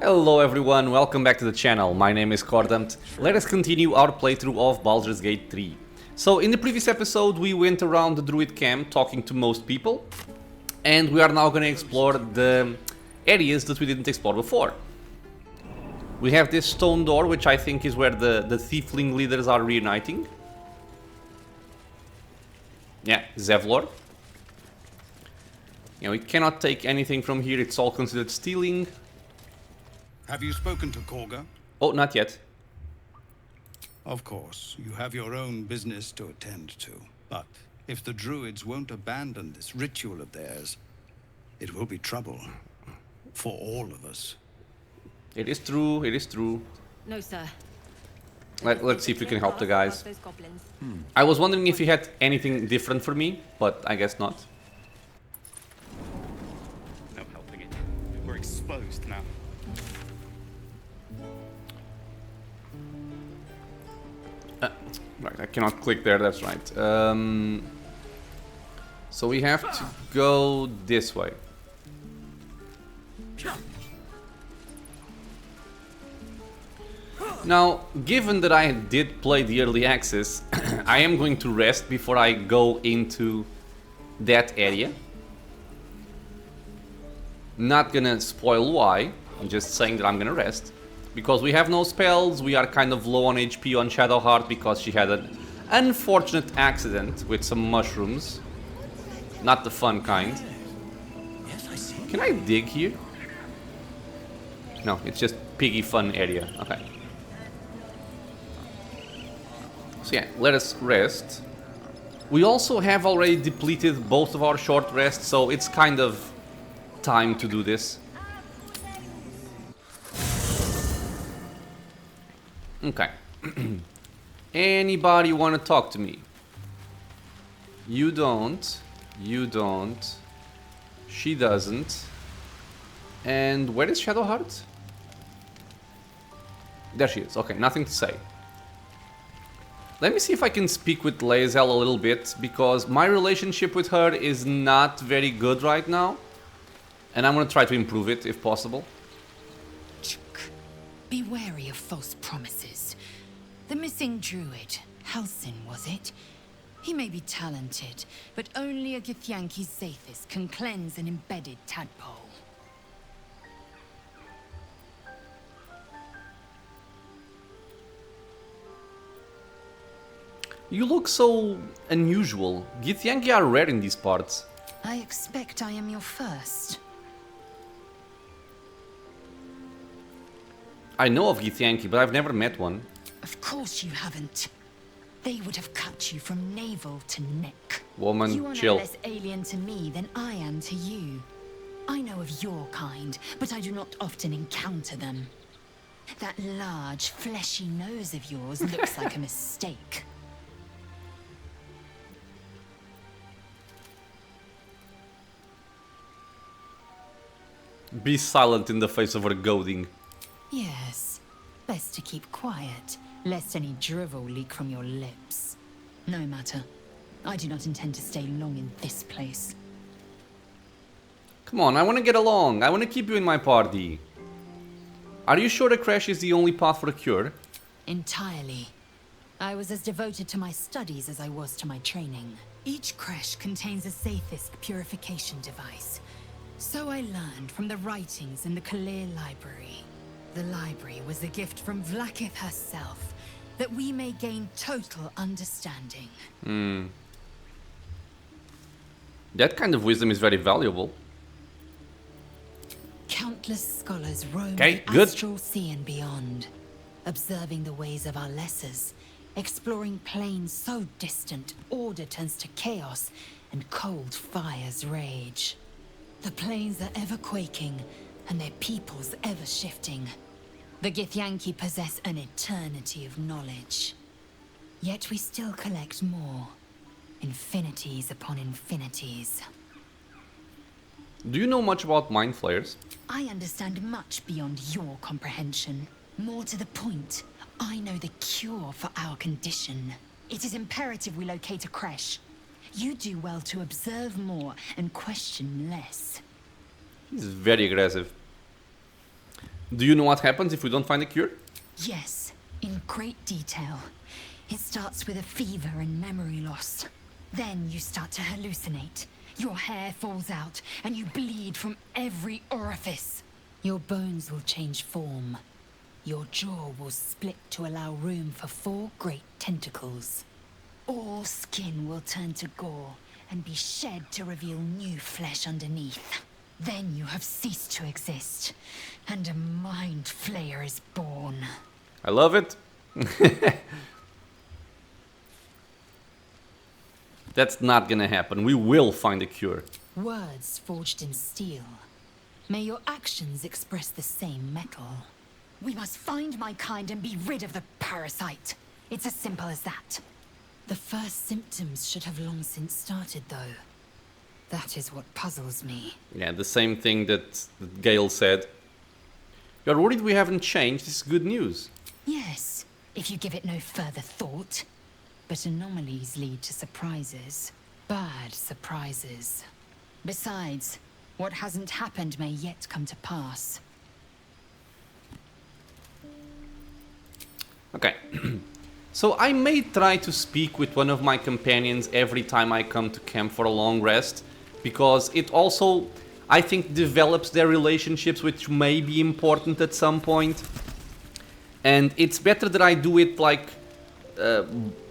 Hello everyone, welcome back to the channel. My name is Cordant. Let us continue our playthrough of Baldur's Gate 3. So in the previous episode we went around the druid camp talking to most people, and we are now going to explore the areas that we didn't explore before. We have this stone door, which I think is where the Thiefling leaders are reuniting. Yeah, Zevlor. You know, we cannot take anything from here, it's all considered stealing. Have you spoken to Kagha? Oh, not yet. Of course, you have your own business to attend to. But if the druids won't abandon this ritual of theirs, it will be trouble for all of us. It is true, it is true. No, sir. Let's see if we can help the guys. I was wondering if you had anything different for me, but I guess not. No helping it. We're exposed now. Right, I cannot click there, that's right. So we have to go this way. Now, given that I did play the early access, I am going to rest before I go into that area. Not gonna spoil why, I'm just saying that I'm gonna rest. Because we have no spells, we are kind of low on HP on Shadowheart because she had an unfortunate accident with some mushrooms. Not the fun kind. Can I dig here? No, it's just piggy fun area. Okay. So yeah, let us rest. We also have already depleted both of our short rests, so it's kind of time to do this. Okay. Anybody want to talk to me? You don't. You don't. She doesn't. And where is Shadowheart? There she is. Okay, nothing to say. Let me see if I can speak with Lae'zel a little bit, because my relationship with her is not very good right now. And I'm going to try to improve it if possible. Be wary of false promises. The missing druid, Halsin, was it? He may be talented, but only a Githyanki Zathis can cleanse an embedded tadpole. You look so unusual. Githyanki are rare in these parts. I expect I am your first. I know of Githyanki, but I've never met one. Of course you haven't. They would have cut you from navel to neck. Woman, you are chill. no less alien to me than I am to you. I know of your kind, but I do not often encounter them. That large, fleshy nose of yours looks like a mistake. Be silent in the face of her goading. Yes, best to keep quiet, lest any drivel leak from your lips. No matter. I do not intend to stay long in this place. Come on, I want to get along. I want to keep you in my party. Are you sure the crash is the only path for a cure? Entirely. I was as devoted to my studies as I was to my training. Each creche contains a Zathis purification device. So I learned from the writings in the Kalir library. The library was a gift from Vlaakith herself, that we may gain total understanding. That kind of wisdom is very valuable. Countless scholars roam Okay, the good. astral sea and beyond, observing the ways of our lessers, exploring planes so distant order turns to chaos and cold fires rage. The planes are ever quaking, and their peoples ever shifting. The Githyanki possess an eternity of knowledge. Yet we still collect more. Infinities upon infinities. Do you know much about mind flayers? I understand much beyond your comprehension. More to the point, I know the cure for our condition. It is imperative we locate a creche. You do well to observe more and question less. He's very aggressive. Do you know what happens if we don't find a cure? Yes, in great detail. It starts with a fever and memory loss. Then you start to hallucinate. Your hair falls out, and you bleed from every orifice. Your bones will change form. Your jaw will split to allow room for 4 great tentacles. All skin will turn to gore and be shed to reveal new flesh underneath. Then you have ceased to exist, and a mind flayer is born. I love it. That's not gonna happen. We will find a cure. Words forged in steel. May your actions express the same metal. We must find my kind and be rid of the parasite. It's as simple as that. The first symptoms should have long since started, though. That is what puzzles me. Yeah, the same thing that Gale said. You're worried we haven't changed? This is good news. Yes, if you give it no further thought. But anomalies lead to surprises. Bad surprises. Besides, what hasn't happened may yet come to pass. Okay. So I may try to speak with one of my companions every time I come to camp for a long rest, because it also, I think, develops their relationships, which may be important at some point. And it's better that I do it like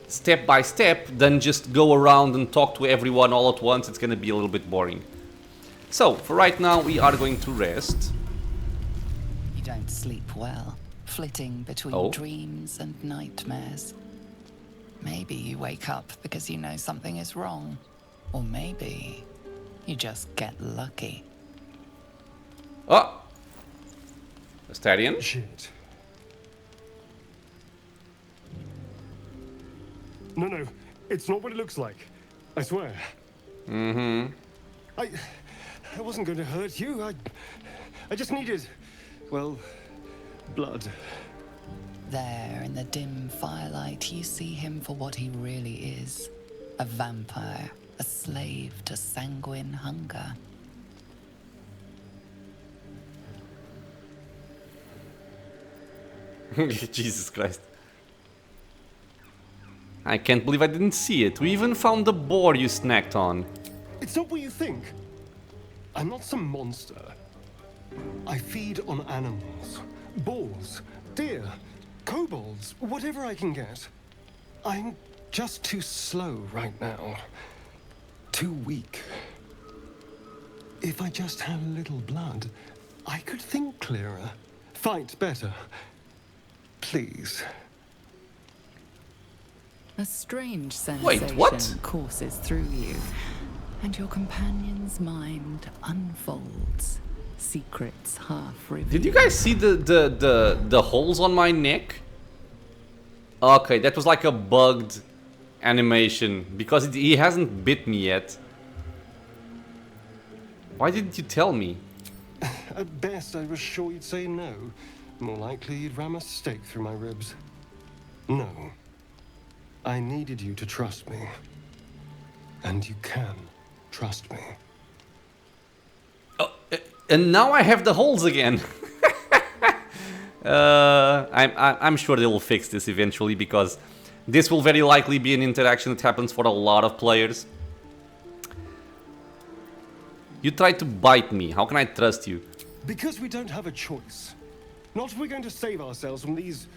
step by step than just go around and talk to everyone all at once. It's gonna be a little bit boring. So for right now we are going to rest. You don't sleep well, flitting between dreams and nightmares. Maybe you wake up because you know something is wrong. Or maybe you just get lucky. Oh! Astarion? Shit. No, it's not what it looks like. I swear. Mm-hmm. I wasn't going to hurt you. I just needed, well, blood. There, in the dim firelight, you see him for what he really is. A vampire, a slave to sanguine hunger. Jesus Christ. I can't believe I didn't see it. We even found the boar you snacked on. It's not what you think. I'm not some monster. I feed on animals. Boars, deer, kobolds, whatever I can get. I'm just too slow right now. Too weak. If I just had a little blood, I could think clearer, fight better. Please. A strange sensation Wait, what? courses through you, and your companion's mind unfolds, secrets half revealed. Did you guys see the holes on my neck? Okay, that was like a bugged animation, because he hasn't bit me yet. Why didn't you tell me? At best, I was sure you'd say no. More likely, you'd ram a stake through my ribs. No. I needed you to trust me. And you can trust me. Oh, and now I have the holes again. I'm sure they will fix this eventually, because this will very likely be an interaction that happens for a lot of players. You tried to bite me. How can I trust you? Because we don't have a choice. Not if we're going to save ourselves from these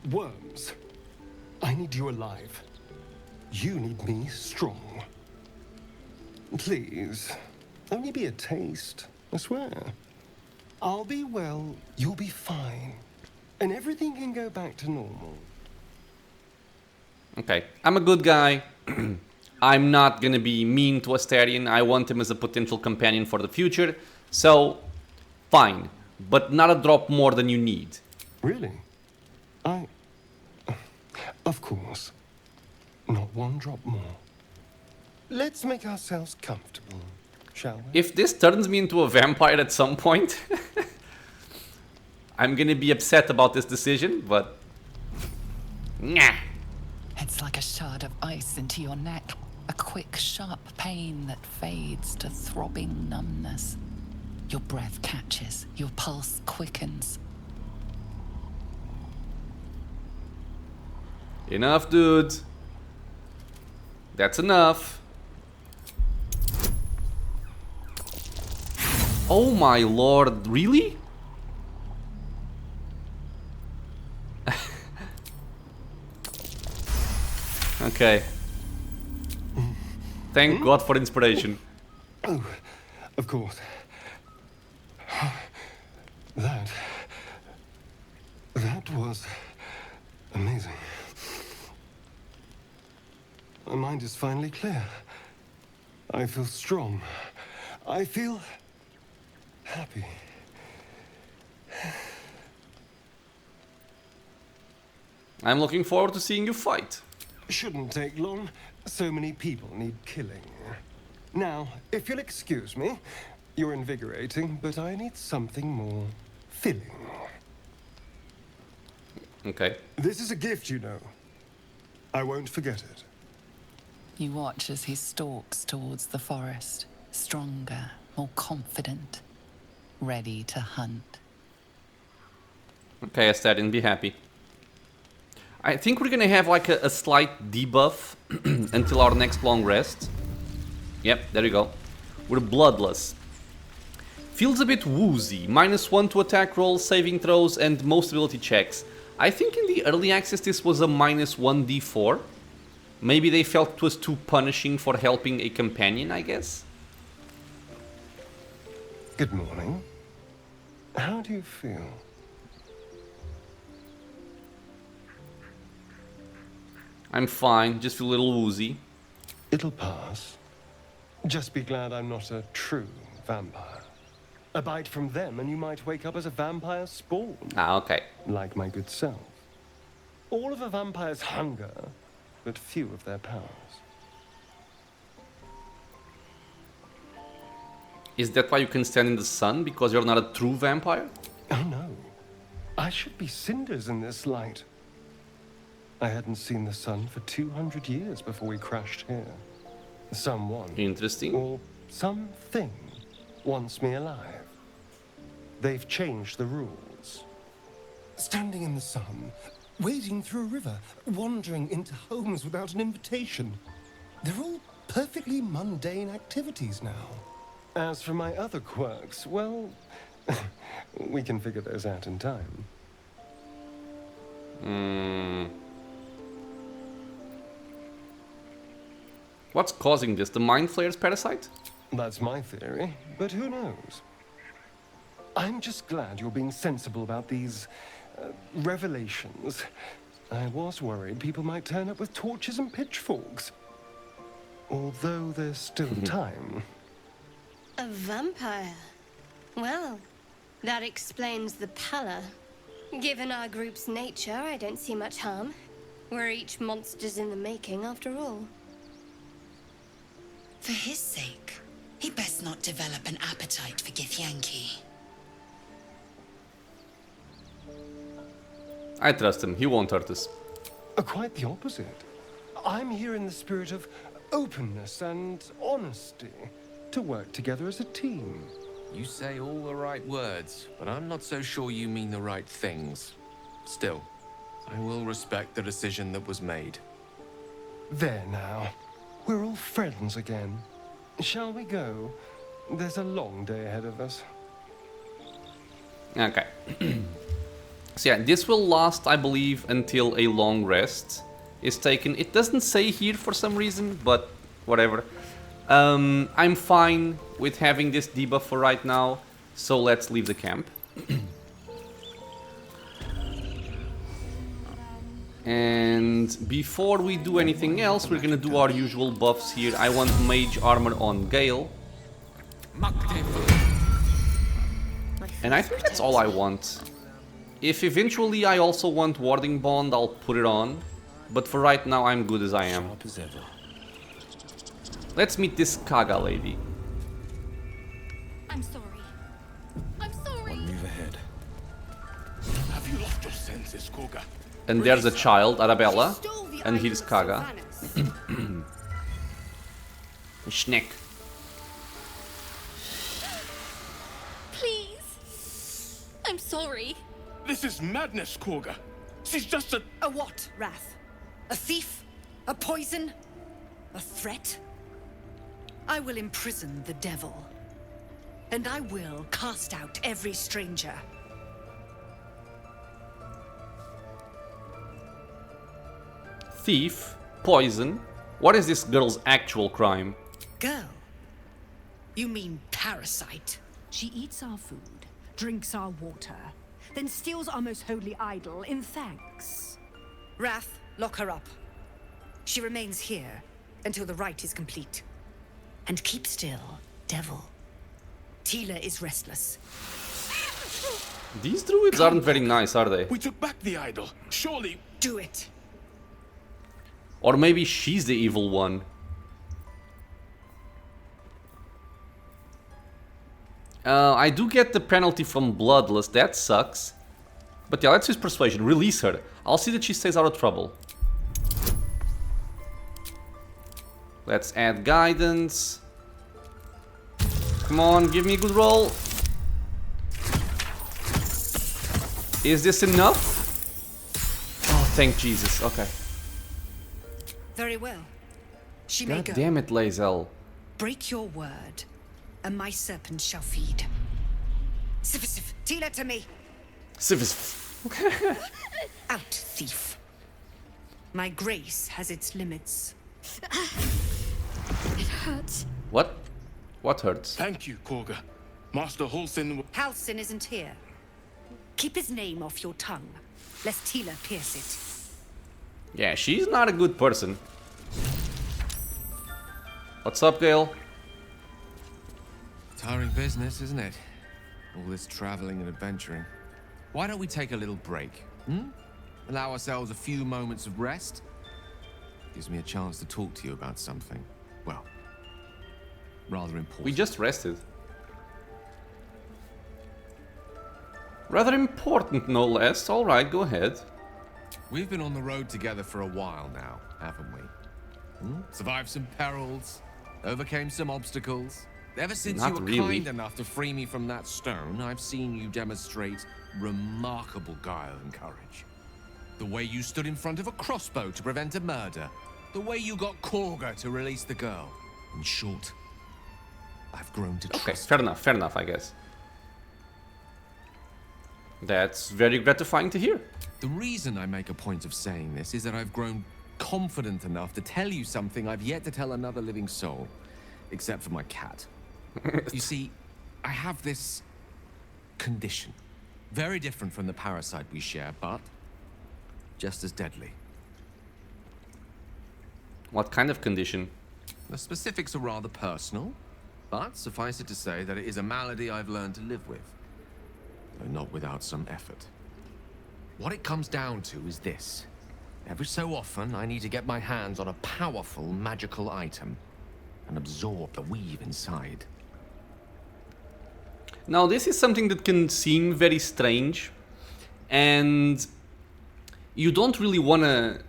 worms. I need you alive. You need me strong. Please, only be a taste, I swear. I'll be well, you'll be fine. And everything can go back to normal. Okay, I'm a good guy. I'm not gonna be mean to Astarion. I want him as a potential companion for the future. So, fine. But not a drop more than you need. Really? Of course. Not one drop more. Let's make ourselves comfortable, shall we? If this turns me into a vampire at some point, I'm gonna be upset about this decision, but... Nah. It's like a shard of ice into your neck. A quick, sharp pain that fades to throbbing numbness. Your breath catches, your pulse quickens. Enough, dude. That's enough. Oh my lord, really? Okay. Thank God for inspiration. Oh, of course. That was amazing. My mind is finally clear. I feel strong. I feel happy. I'm looking forward to seeing you fight. Shouldn't take long. So many people need killing. Now, if you'll excuse me, you're invigorating, but I need something more filling. Okay. This is a gift, you know. I won't forget it. You watch as he stalks towards the forest, stronger, more confident, ready to hunt. Okay, Astarion, be happy. I think we're gonna have like a slight debuff until our next long rest. Yep, there you go. We're bloodless. Feels a bit woozy. -1 to attack rolls, saving throws, and most ability checks. I think in the early access this was a -1 d4. Maybe they felt it was too punishing for helping a companion, I guess. Good morning. How do you feel? I'm fine, just feel a little woozy. It'll pass. Just be glad I'm not a true vampire. A bite from them and you might wake up as a vampire spawn. Ah, okay. Like my good self. All of a vampire's hunger, but few of their powers. Is that why you can stand in the sun? Because you're not a true vampire? Oh no. I should be cinders in this light. I hadn't seen the sun for 200 years before we crashed here. Someone, Interesting. or something, wants me alive. They've changed the rules. Standing in the sun, wading through a river, wandering into homes without an invitation. They're all perfectly mundane activities now. As for my other quirks, well, we can figure those out in time. What's causing this? The Mind Flayer's parasite? That's my theory, but who knows? I'm just glad you're being sensible about these revelations. I was worried people might turn up with torches and pitchforks. Although there's still time. A vampire? Well, that explains the pallor. Given our group's nature, I don't see much harm. We're each monsters in the making, after all. For his sake, he best not develop an appetite for Githyanki. I trust him, he won't hurt us. Quite the opposite. I'm here in the spirit of openness and honesty, to work together as a team. You say all the right words, but I'm not so sure you mean the right things. Still, I will respect the decision that was made. There now. We're all friends again. Shall we go? There's a long day ahead of us. Okay. So yeah, this will last, I believe, until a long rest is taken. It doesn't say here for some reason, but whatever. I'm fine with having this debuff for right now, so let's leave the camp. And before we do anything else, we're gonna do our usual buffs here. I want mage armor on Gale. And I think that's all I want. If eventually I also want Warding Bond, I'll put it on. But for right now, I'm good as I am. Let's meet this Kagha lady. I'm sorry. I'm sorry. One move ahead. Have you lost your senses, Kagha? And there's a child, Arabella. And here's Kagha. Schneck. Please. I'm sorry. This is madness, Kagha. She's just a... A what, Wrath? A thief? A poison? A threat? I will imprison the devil. And I will cast out every stranger. Thief, poison. What is this girl's actual crime? Girl? You mean parasite? She eats our food, drinks our water, then steals our most holy idol in thanks. Wrath, lock her up. She remains here until the rite is complete. And keep still, devil. Tila is restless. These druids aren't very nice, are they? We took back the idol. Surely. Do it. Or maybe she's the evil one. I do get the penalty from Bloodlust, that sucks. But yeah, let's use Persuasion, release her. I'll see that she stays out of trouble. Let's add Guidance. Come on, give me a good roll. Is this enough? Oh, thank Jesus, okay. Very well. She may God go. damn it, Lae'zel. Break your word, and my serpent shall feed. Sif, Tila to me. Out, thief. My grace has its limits. It hurts. What? What hurts? Thank you, Kagha. Master Halsin. Halsin isn't here. Keep his name off your tongue, lest Tila pierce it. Yeah, she's not a good person. What's up, Gale? Tiring business, isn't it? All this traveling and adventuring. Why don't we take a little break? Allow ourselves a few moments of rest? Gives me a chance to talk to you about something. Well, rather important. We just rested. Rather important, no less. Alright, go ahead. We've been on the road together for a while now, haven't we? Survived some perils, overcame some obstacles. Ever since you were kind enough to free me from that stone, I've seen you demonstrate remarkable guile and courage. The way you stood in front of a crossbow to prevent a murder. The way you got Kagha to release the girl. In short, I've grown to trust. Okay, fair enough, I guess. That's very gratifying to hear. The reason I make a point of saying this is that I've grown confident enough to tell you something I've yet to tell another living soul. Except for my cat. You see, I have this condition. Very different from the parasite we share, but just as deadly. What kind of condition? The specifics are rather personal, but suffice it to say that it is a malady I've learned to live with. Though not without some effort. What it comes down to is this. Every so often, I need to get my hands on a powerful magical item and absorb the weave inside. Now, this is something that can seem very strange, and you don't really want to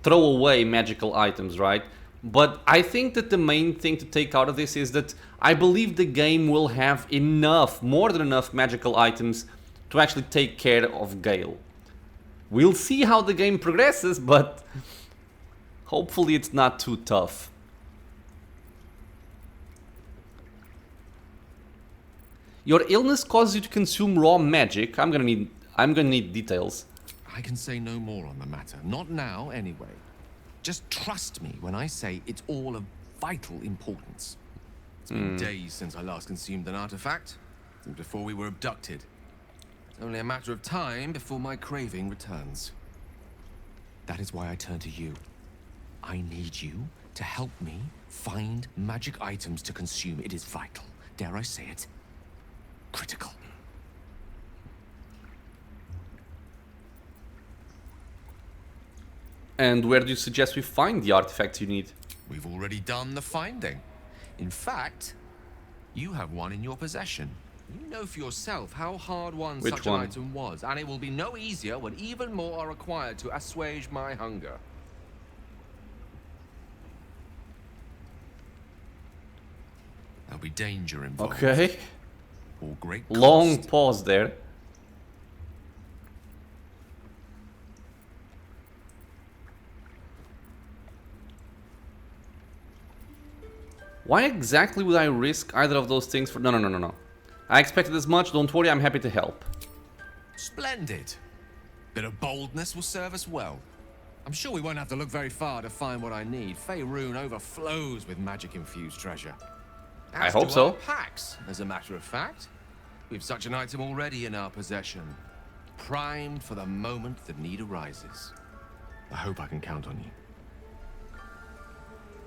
throw away magical items, right? But I think that the main thing to take out of this is that I believe the game will have enough, more than enough magical items to actually take care of Gale. We'll see how the game progresses, but hopefully it's not too tough. Your illness causes you to consume raw magic. I'm gonna need details. I can say no more on the matter. Not now, anyway. Just trust me when I say it's all of vital importance. It's been days since I last consumed an artifact, since before we were abducted. It's only a matter of time before my craving returns. That is why I turn to you. I need you to help me find magic items to consume. It is vital. Dare I say it? Critical. And where do you suggest we find the artifacts you need? We've already done the finding. In fact, you have one in your possession. You know for yourself how hard won such an item was, and it will be no easier when even more are required to assuage my hunger. There'll be danger involved. Okay. Or great cost. Long pause there. Why exactly would I risk either of those things for... No. I expected as much. Don't worry, I'm happy to help. Splendid. Bit of boldness will serve us well. I'm sure we won't have to look very far to find what I need. Faerun overflows with magic-infused treasure. I As hope do so. our packs, as a matter of fact. We've such an item already in our possession. Primed for the moment the need arises. I hope I can count on you.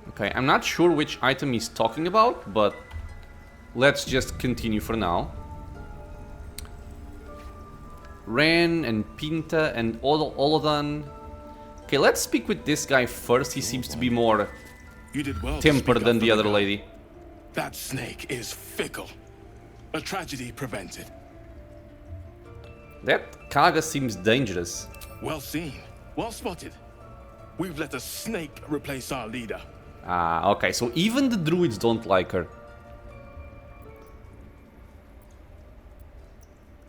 Okay, I'm not sure which item he's talking about, but let's just continue for now. Ren and Pinta and Oladan. Okay, let's speak with this guy first. He seems to be more You did well tempered than the other girl. lady. That snake is fickle. A tragedy prevented. That Kagha seems dangerous. Well seen. Well spotted. We've let a snake replace our leader. Ah, okay, so even the druids don't like her.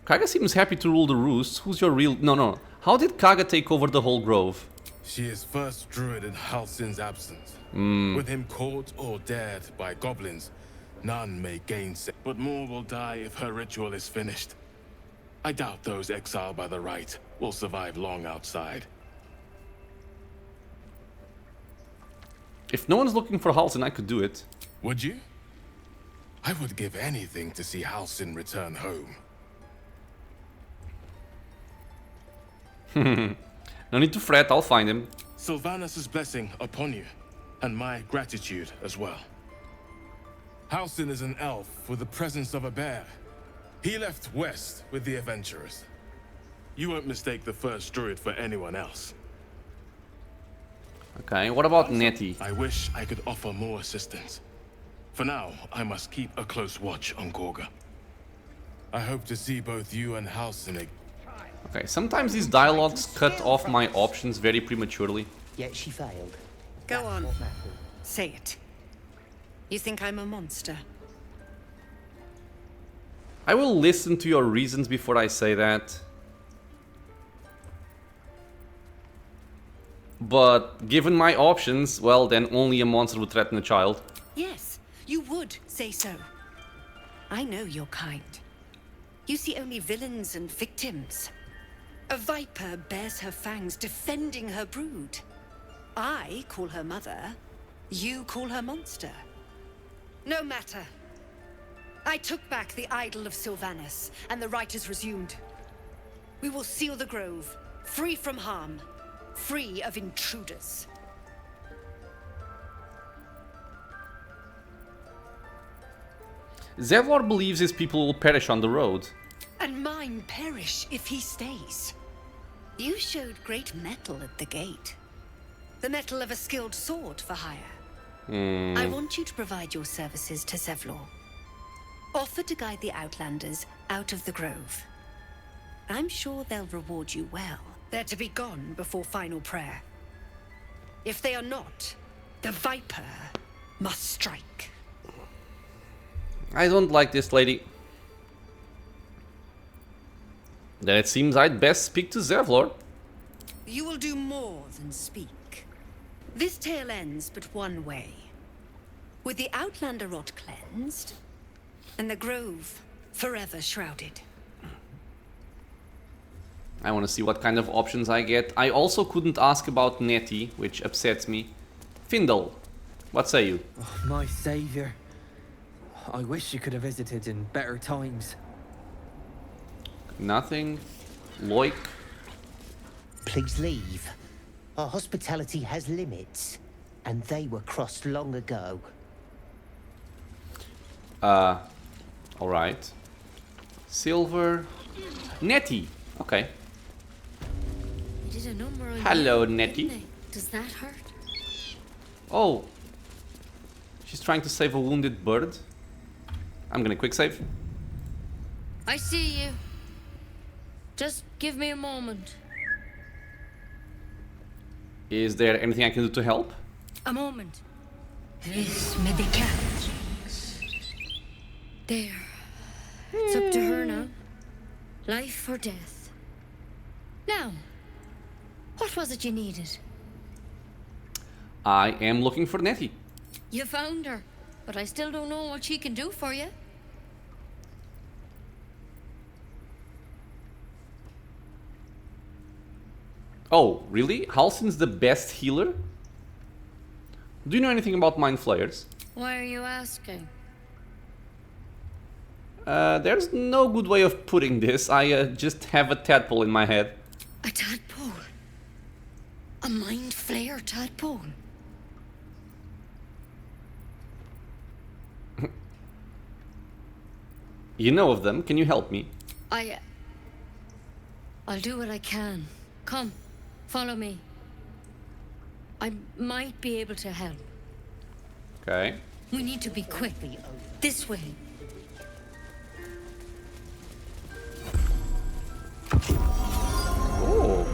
Kagha seems happy to rule the roost. Who's your real... No. How did Kagha take over the whole grove? She is first druid in Halsin's absence. With him caught or dared by goblins, none may gainsay. But more will die if her ritual is finished. I doubt those exiled by the right will survive long outside. If no one's looking for Halsin, I could do it. Would you? I would give anything to see Halsin return home. No need to fret, I'll find him. Sylvanus' blessing upon you, and my gratitude as well. Halsin is an elf with the presence of a bear. He left west with the adventurers. You won't mistake the first druid for anyone else. Okay, what about Nettie? I wish I could offer more assistance. For now, I must keep a close watch on Kagha. I hope to see both you and Halsin again. Okay, sometimes these dialogues cut off my options very prematurely. Yet she failed. Go on. Say it. You think I'm a monster? I will listen to your reasons before I say that. But given my options, well, then only a monster would threaten a child. Yes, you would say so. I know your kind. You see only villains and victims. A viper bears her fangs defending her brood. I call her mother. You call her monster. No matter. I took back the idol of Sylvanus, and the rite is resumed. We will seal the grove, free from harm, free of intruders. Zevlor believes his people will perish on the road. And mine perish if he stays. You showed great mettle at the gate. The mettle of a skilled sword for hire. I want you to provide your services to Zevlor. Offer to guide the Outlanders out of the grove. I'm sure they'll reward you well. They're to be gone before final prayer. If they are not, the Viper must strike. I don't like this lady. Then it seems I'd best speak to Zevlor. You will do more than speak. This tale ends but one way. With the Outlander rot cleansed, and the grove forever shrouded. I want to see what kind of options I get. I also couldn't ask about Nettie, which upsets me. Findle, what say you? Oh, my savior. I wish you could have visited in better times. Nothing. Loik. Please leave. Our hospitality has limits, and they were crossed long ago. Alright. Silver. Nettie. Okay. They did a number on Hello, you, Nettie. didn't they? Does that hurt? Oh. She's trying to save a wounded bird. I'm gonna quick save. I see you. Just give me a moment. Is there anything I can do to help? A moment. This medicat. There. It's up to her now. Life or death. Now, what was it you needed? I am looking for Nettie. You found her. but I still don't know what she can do for you. Oh, really? Halsin's the best healer? Do you know anything about Mind Flayers? Why are you asking? There's no good way of putting this. I just have a tadpole in my head. A tadpole? A Mind Flayer tadpole? You know of them. Can you help me? I'll do what I can. Come, follow me. I might be able to help. Okay. We need to be quick. This way. Oh.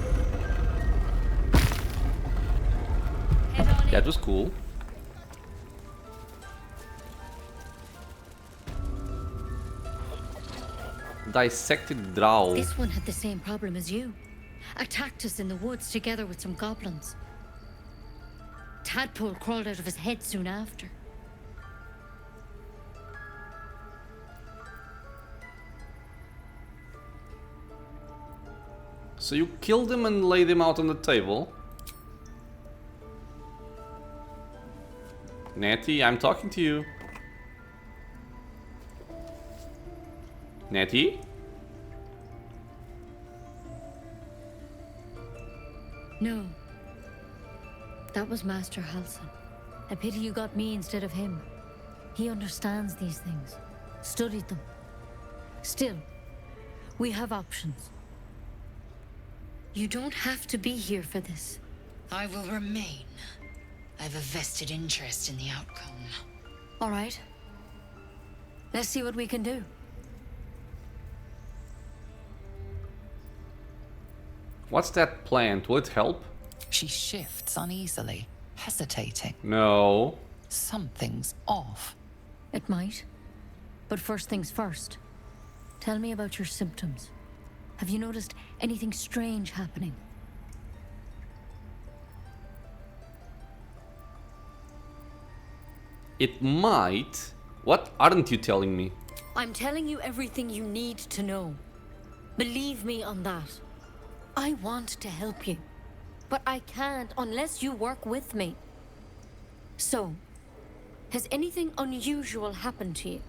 That was cool. Dissected drow. This one had the same problem as you. Attacked us in the woods together with some goblins. Tadpole crawled out of his head soon after. So you killed him and laid him out on the table? Nettie, I'm talking to you. Nettie? No. That was Master Halsin. A pity you got me instead of him. He understands these things. Studied them. Still, we have options. You don't have to be here for this. I will remain. I have a vested interest in the outcome. All right. Let's see what we can do. What's that plant? Will it help? She shifts uneasily, hesitating. No. Something's off. It might. But first things first. Tell me about your symptoms. Have you noticed anything strange happening? It might. What aren't you telling me? I'm telling you everything you need to know. Believe me on that. I want to help you, but I can't unless you work with me. So, has anything unusual happened to you?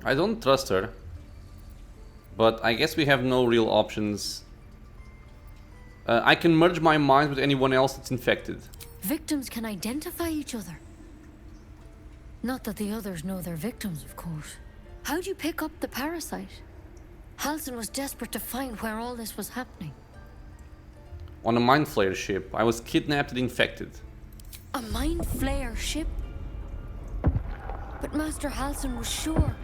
I don't trust her. But I guess we have no real options. I can merge my mind with anyone else that's infected. Victims can identify each other. Not that the others know they're victims, of course. How'd you pick up the parasite? Halsin was desperate to find where all this was happening. On a Mind Flayer ship. I was kidnapped and infected. A Mind Flayer ship? But Master Halsin was sure.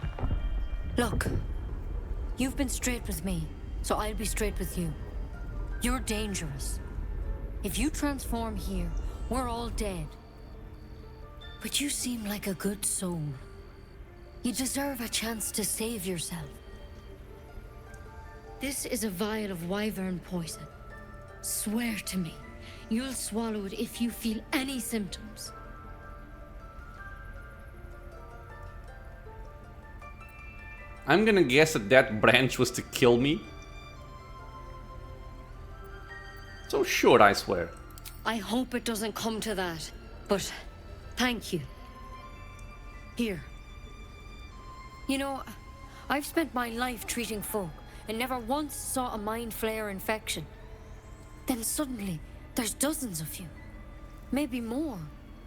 Look, you've been straight with me, so I'll be straight with you. You're dangerous. If you transform here, we're all dead. But you seem like a good soul. You deserve a chance to save yourself. This is a vial of wyvern poison. Swear to me, you'll swallow it if you feel any symptoms. I'm gonna guess that that branch was to kill me. So sure, I swear. I hope it doesn't come to that, but thank you. Here. You know, I've spent my life treating folk and never once saw a Mind Flayer infection. Then suddenly, there's dozens of you. Maybe more.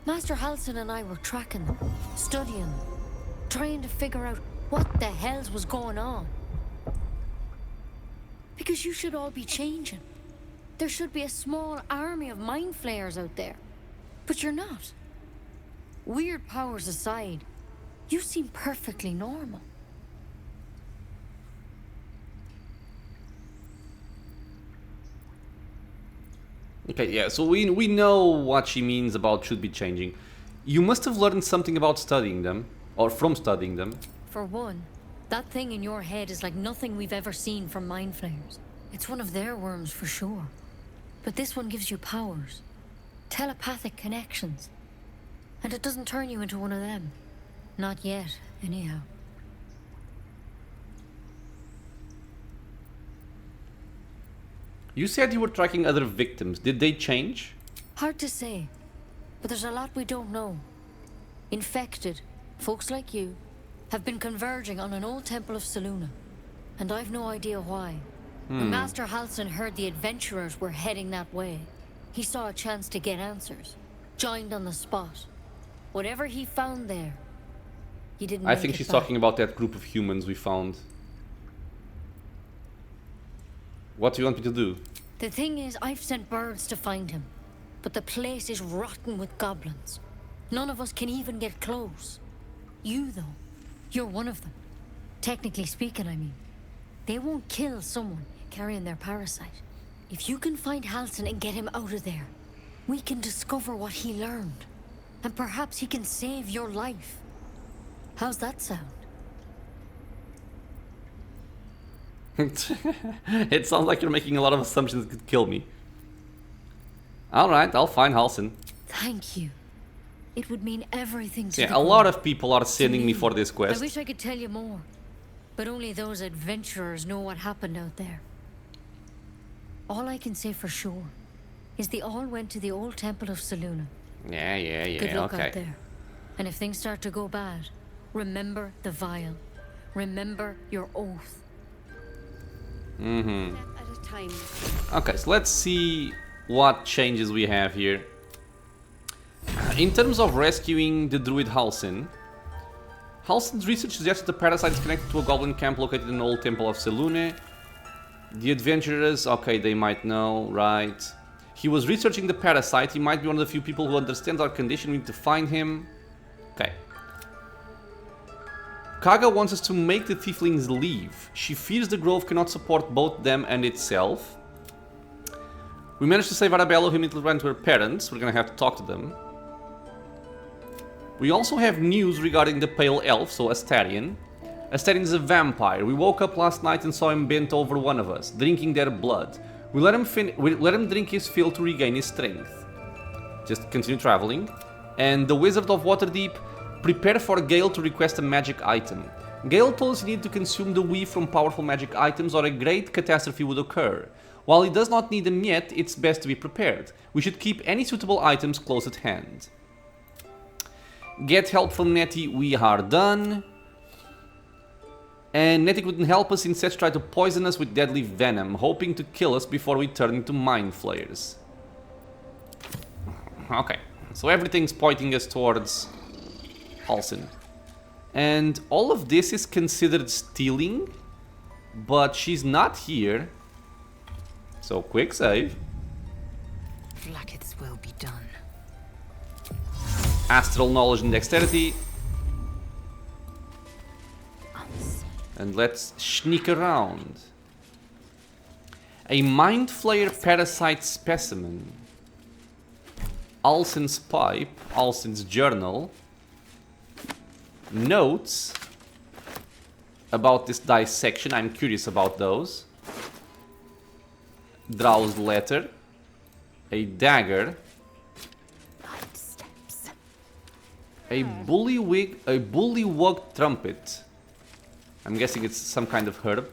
Master Halsin and I were tracking them, studying them, trying to figure out what the hells was going on. Because you should all be changing. There should be a small army of Mind Flayers out there. But you're not. Weird powers aside, you seem perfectly normal. Okay, yeah, so we know what she means about should be changing. You must have learned something about studying them, or from studying them. For one, that thing in your head is like nothing we've ever seen from Mind Flayers. It's one of their worms for sure. But this one gives you powers. Telepathic connections. And it doesn't turn you into one of them. Not yet, anyhow. You said you were tracking other victims. Did they change? Hard to say, but there's a lot we don't know. Infected, folks like you, have been converging on an old temple of Selûne, and I've no idea why. When Master Halsin heard the adventurers were heading that way, he saw a chance to get answers, joined on the spot. Whatever he found there, he didn't I think she's talking about that group of humans we found. What do you want me to do? The thing is, I've sent birds to find him, but the place is rotten with goblins. None of us can even get close. You, though, you're one of them. Technically speaking, I mean. They won't kill someone carrying their parasite. If you can find Halsin and get him out of there, we can discover what he learned. And perhaps he can save your life. How's that sound? It sounds like you're making a lot of assumptions that could kill me. Alright, I'll find Halsin. Thank you. It would mean everything to Yeah, the a lot group. of people are sending me for this I quest. wish I could tell you more, but only those adventurers know what happened out there. All I can say for sure is they all went to the old temple of Selûne. Yeah, Good luck okay. out there. And if things start to go bad, remember the vial. Remember your oath. Mm-hmm. At a time. Okay, so let's see what changes we have here. In terms of rescuing the druid Halsin, Halsin's research suggests that the parasite is connected to a goblin camp located in an old temple of Selûne. The adventurers, okay, they might know, right? He was researching the parasite. He might be one of the few people who understands our condition. We need to find him. Okay. Kagha wants us to make the Thieflings leave. She fears the grove cannot support both them and itself. We managed to save Arabella, who immediately ran to her parents. We're gonna have to talk to them. We also have news regarding the Pale Elf, so Astarion. Astarion is a vampire. We woke up last night and saw him bent over one of us, drinking their blood. We let him drink his fill to regain his strength. Just continue traveling. And the Wizard of Waterdeep, prepare for Gale to request a magic item. Gale told us he needed to consume the weave from powerful magic items or a great catastrophe would occur. While he does not need them yet, it's best to be prepared. We should keep any suitable items close at hand. Get help from Nettie, we are done. And Nettie couldn't help us, instead tried to poison us with deadly venom, hoping to kill us before we turn into mind flayers. Okay, so everything's pointing us towards Halsin. And all of this is considered stealing, but she's not here. So quick save. Blacketh's will be done. Astral knowledge and dexterity. And let's sneak around. A mind flayer parasite specimen. Halsin's pipe, Halsin's journal. Notes about this dissection, I'm curious about those. Drow's letter. A dagger. A bullywug trumpet. I'm guessing it's some kind of herb.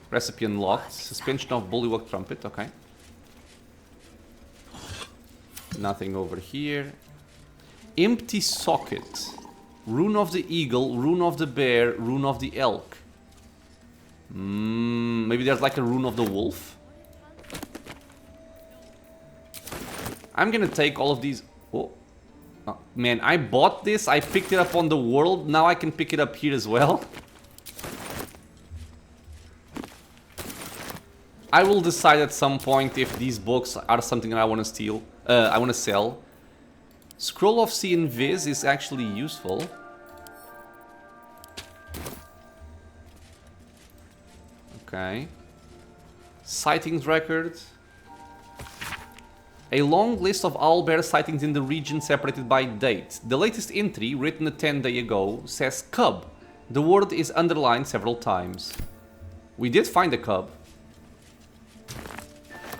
Recipe unlocked. Suspension of bullywug trumpet, okay. Nothing over here. Empty socket. Rune of the eagle, rune of the bear, rune of the elk. Maybe there's like a rune of the wolf. I'm gonna take all of these. Oh. Oh, man, I bought this, I picked it up on the world, now I can pick it up here as well. I will decide at some point if these books are something that I want to steal. I want to sell. Scroll of See and Viz is actually useful. Okay. Sightings record. A long list of owlbear sightings in the region separated by date. The latest entry, written a 10-day ago, says cub. The word is underlined several times. We did find a cub.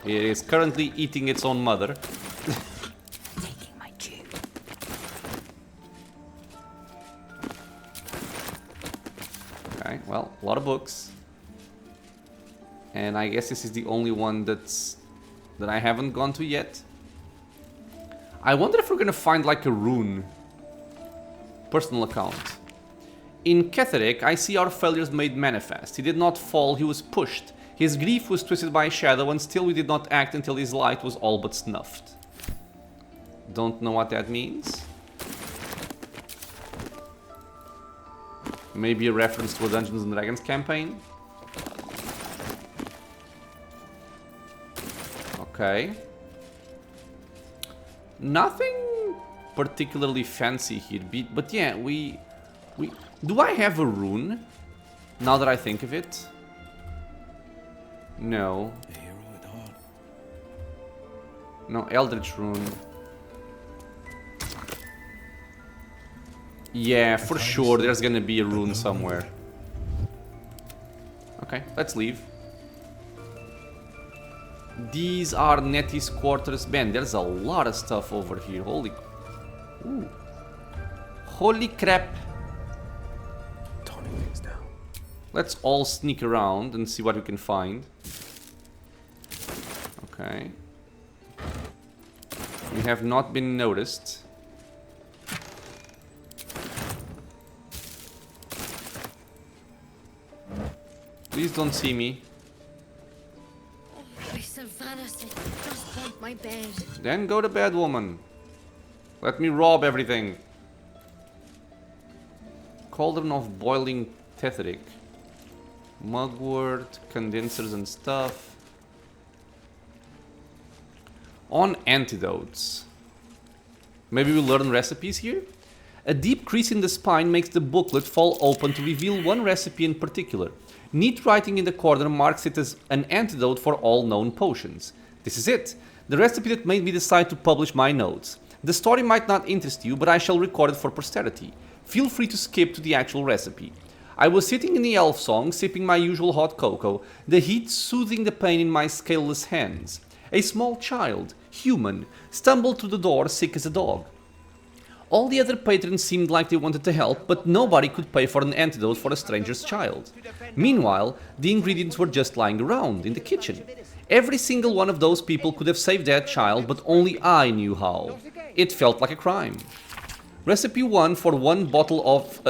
It is currently eating its own mother. Taking my due. Well, a lot of books. And I guess this is the only one that I haven't gone to yet. I wonder if we're gonna find like a rune. Personal account. In Ketheric, I see our failures made manifest. He did not fall, he was pushed. His grief was twisted by a shadow, and still we did not act until his light was all but snuffed. Don't know what that means. Maybe a reference to a Dungeons and Dragons campaign. Okay. Nothing particularly fancy here, but yeah, we do I have a rune? Now that I think of it. No. No, Eldritch rune. Yeah, for sure there's gonna be a rune somewhere. Okay, let's leave. These are Nettie's quarters. Man, there's a lot of stuff over here. Holy... Ooh. Holy crap. Toning things down. Let's all sneak around and see what we can find. Okay. We have not been noticed. Please don't see me. My Sylvanas, I just want my bed. Then go to bed, woman. Let me rob everything. Cauldron of boiling tetheric. Mugwort, condensers and stuff. On antidotes. Maybe we'll learn recipes here? A deep crease in the spine makes the booklet fall open to reveal one recipe in particular. Neat writing in the corner marks it as an antidote for all known potions. This is it, the recipe that made me decide to publish my notes. The story might not interest you, but I shall record it for posterity. Feel free to skip to the actual recipe. I was sitting in the elf song, sipping my usual hot cocoa, the heat soothing the pain in my scaleless hands. A small child, human, stumbled through the door sick as a dog. All the other patrons seemed like they wanted to help, but nobody could pay for an antidote for a stranger's child. Meanwhile, the ingredients were just lying around, in the kitchen. Every single one of those people could have saved that child, but only I knew how. It felt like a crime. Recipe for one bottle of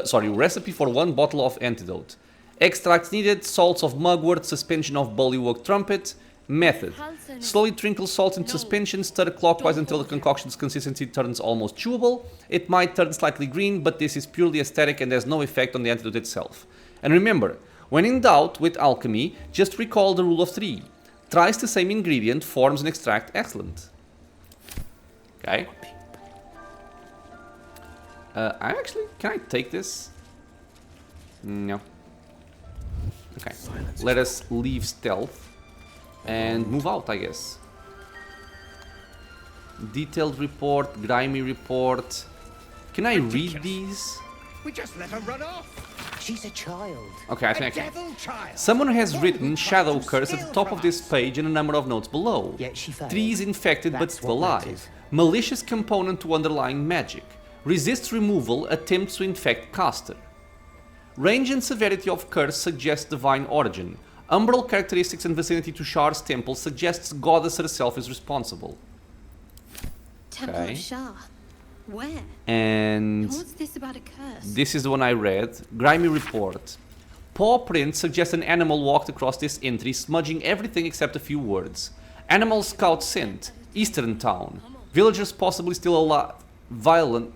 antidote. Extracts needed, salts of mugwort, suspension of bullywug trumpet. Method. Slowly trinkle salt in suspension, stir clockwise until the concoction's consistency turns almost chewable. It might turn slightly green, but this is purely aesthetic and has no effect on the antidote itself. And remember, when in doubt with alchemy, just recall the rule of 3. Thrice the same ingredient forms an extract excellent. Okay. Can I take this? No. Okay. Let us leave stealth. And move out, I guess. Detailed report, grimy report. Can I read these? We just let her run off. She's a child. Okay, I think I can. Someone has written Shadow Curse at the top of this page and a number of notes below. Yet she failed. 3 is infected but still alive. Malicious component to underlying magic. Resists removal, attempts to infect caster. Range and severity of curse suggests divine origin. Umbral characteristics and vicinity to Shar's temple suggests goddess herself is responsible. Temple of Shar. Where? And what's this about a curse? This is the one I read. Grimy report. Paw print suggests an animal walked across this entry, smudging everything except a few words. Animal scout scent. Eastern town. Villagers possibly still alive. Violent.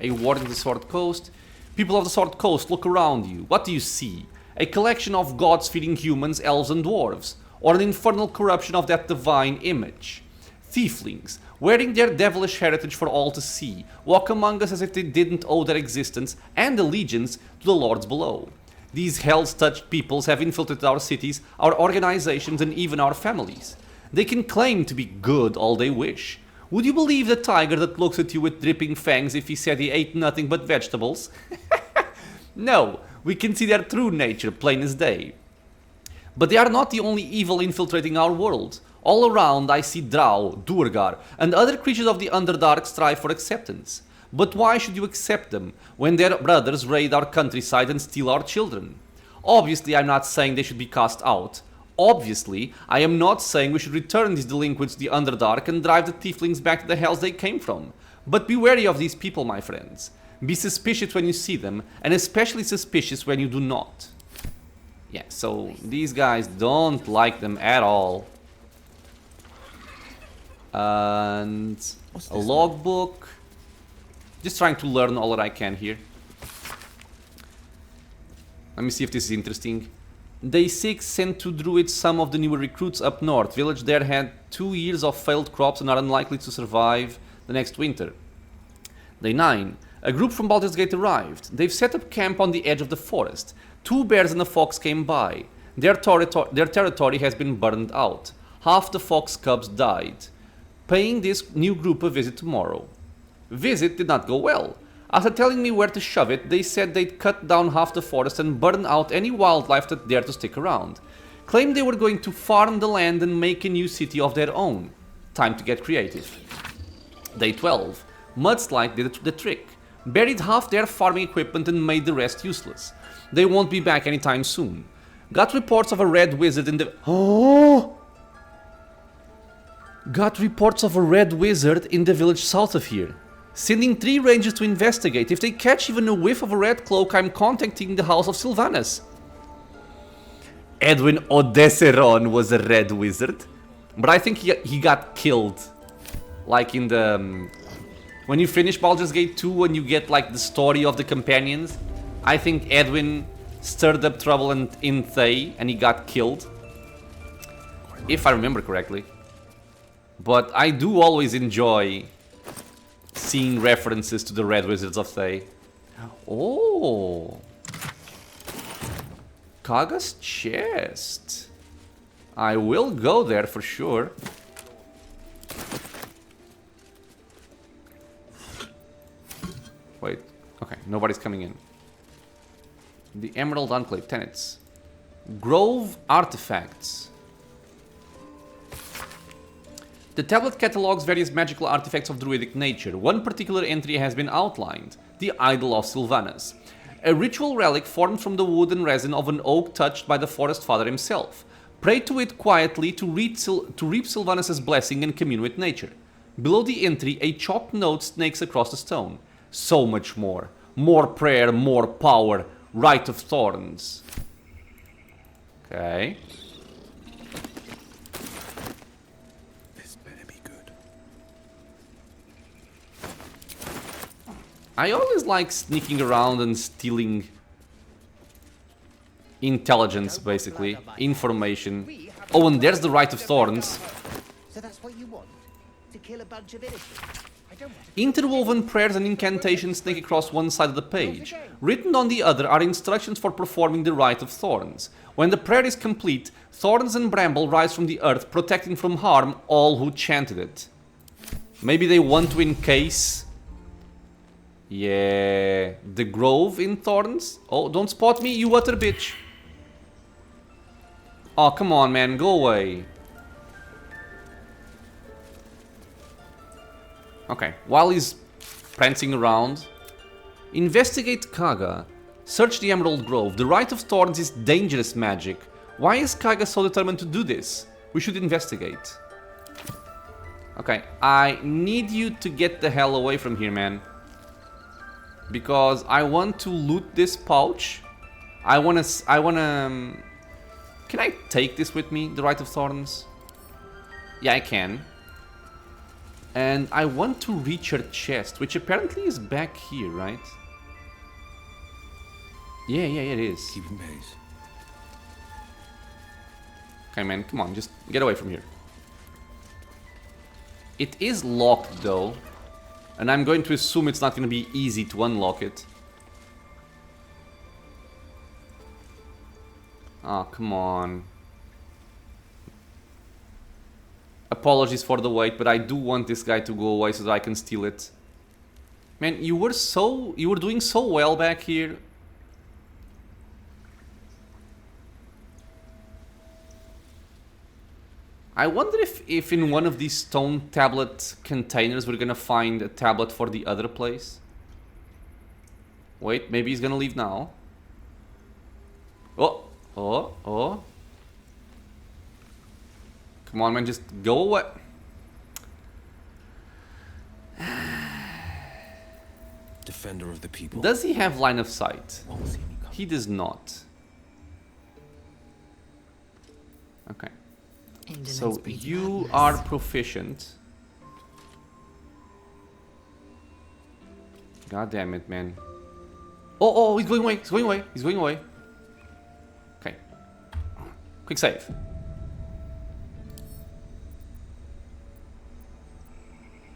A warden of the Sword Coast. People of the Sword Coast, look around you. What do you see? A collection of gods feeding humans, elves and dwarves, or an infernal corruption of that divine image? Thieflings, wearing their devilish heritage for all to see, walk among us as if they didn't owe their existence and allegiance to the lords below. These hell's-touched peoples have infiltrated our cities, our organizations and even our families. They can claim to be good all they wish. Would you believe the tiger that looks at you with dripping fangs if he said he ate nothing but vegetables? No, we can see their true nature plain as day. But they are not the only evil infiltrating our world. All around I see Drow, Duergar, and other creatures of the Underdark strive for acceptance. But why should you accept them when their brothers raid our countryside and steal our children? Obviously, I'm not saying they should be cast out. Obviously, I am not saying we should return these delinquents to the Underdark and drive the Thieflings back to the hells they came from. But be wary of these people, my friends. Be suspicious when you see them, and especially suspicious when you do not. Yeah, so these guys don't like them at all. And a logbook. Just trying to learn all that I can here. Let me see if this is interesting. Day 6 sent to druids some of the newer recruits up north. Village there had 2 years of failed crops and are unlikely to survive the next winter. Day 9. A group from Baldur's Gate arrived. They've set up camp on the edge of the forest. 2 bears and a fox came by. Their territory has been burned out. Half the fox cubs died. Paying this new group a visit tomorrow. Visit did not go well. After telling me where to shove it, they said they'd cut down half the forest and burn out any wildlife that dared to stick around. Claimed they were going to farm the land and make a new city of their own. Time to get creative. Day 12. Mudslide did the trick. Buried half their farming equipment and made the rest useless. They won't be back anytime soon. Got reports of a red wizard in the... Oh! Got reports of a red wizard in the village south of here. Sending 3 rangers to investigate. If they catch even a whiff of a red cloak, I'm contacting the house of Sylvanas. Edwin Odesseron was a red wizard. But I think he got killed. Like in the... when you finish Baldur's Gate 2 and you get like the story of the companions. I think Edwin stirred up trouble in Thay and he got killed. If I remember correctly. But I do always enjoy seeing references to the Red Wizards of Thay. Oh! Kagha's chest. I will go there for sure. Wait, okay, nobody's coming in. The Emerald Enclave Tenets. Grove Artifacts. The tablet catalogues various magical artifacts of druidic nature. One particular entry has been outlined, the Idol of Sylvanas. A ritual relic formed from the wood and resin of an oak touched by the Forest Father himself. Pray to it quietly to reap Sylvanas' blessing and commune with nature. Below the entry, a chalked note snakes across the stone. So much more. More prayer, more power. Rite of Thorns. Okay. I always like sneaking around and stealing intelligence, basically. Information. Oh, and there's the Rite of Thorns. So that's what you want? To kill a bunch of innocents? Interwoven prayers and incantations snake across one side of the page. Written on the other are instructions for performing the Rite of Thorns. When the prayer is complete, thorns and bramble rise from the earth, protecting from harm all who chanted it. Maybe they want to encase... Yeah, the grove in thorns? Oh, don't spot me, you utter bitch. Oh, come on, man, go away. Okay, while he's prancing around, investigate Kagha. Search the Emerald Grove. The Rite of Thorns is dangerous magic. Why is Kagha so determined to do this? We should investigate. Okay, I need you to get the hell away from here, man. Because I want to loot this pouch. I wanna... Can I take this with me, the Rite of Thorns? Yeah, I can. And I want to reach her chest, which apparently is back here, right? Yeah, it is. Keep in pace. Okay, man, come on, just get away from here. It is locked, though. And I'm going to assume it's not going to be easy to unlock it. Oh, come on. Apologies for the wait, but I do want this guy to go away so that I can steal it. Man, you were doing so well back here. I wonder if in one of these stone tablet containers we're gonna find a tablet for the other place. Wait, maybe he's gonna leave now. Oh, oh, oh. Come on, man, just go away. Defender of the people. Does he have line of sight? He does not. Okay. So you are proficient. God damn it, man. Oh, oh, he's going away. He's going away. He's going away. Okay. Quick save.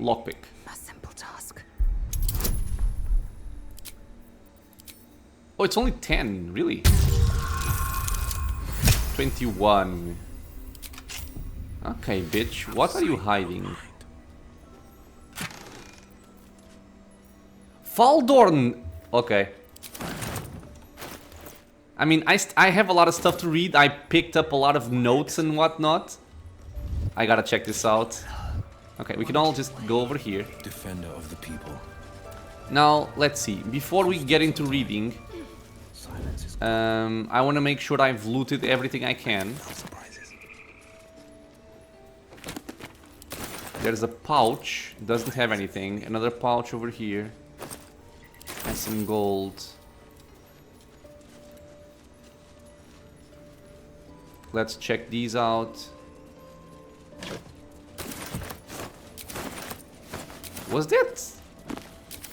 Lockpick. A simple task. Oh, it's only 10, really? 21. Okay, bitch. What are you hiding? Faldorn! Okay. I mean, I have a lot of stuff to read. I picked up a lot of notes and whatnot. I gotta check this out. Okay, we can all just go over here. Defender of the people. Now, let's see. Before we get into reading, I want to make sure I've looted everything I can. There's a pouch. Doesn't have anything. Another pouch over here. And some gold. Let's check these out. Was that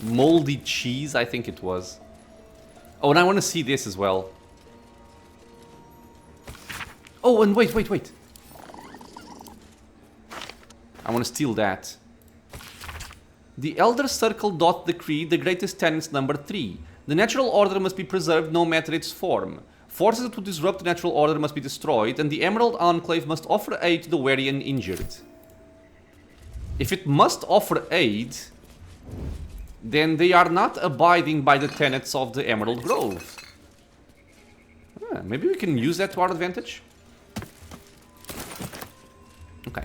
moldy cheese? I think it was. Oh, and I want to see this as well. Oh, and wait, wait, wait. I want to steal that. The Elder Circle doth decree the greatest tenets number 3. The natural order must be preserved no matter its form. Forces to disrupt the natural order must be destroyed, and the Emerald Enclave must offer aid to the weary and injured. If it must offer aid, then they are not abiding by the tenets of the Emerald Grove. Maybe we can use that to our advantage. Okay.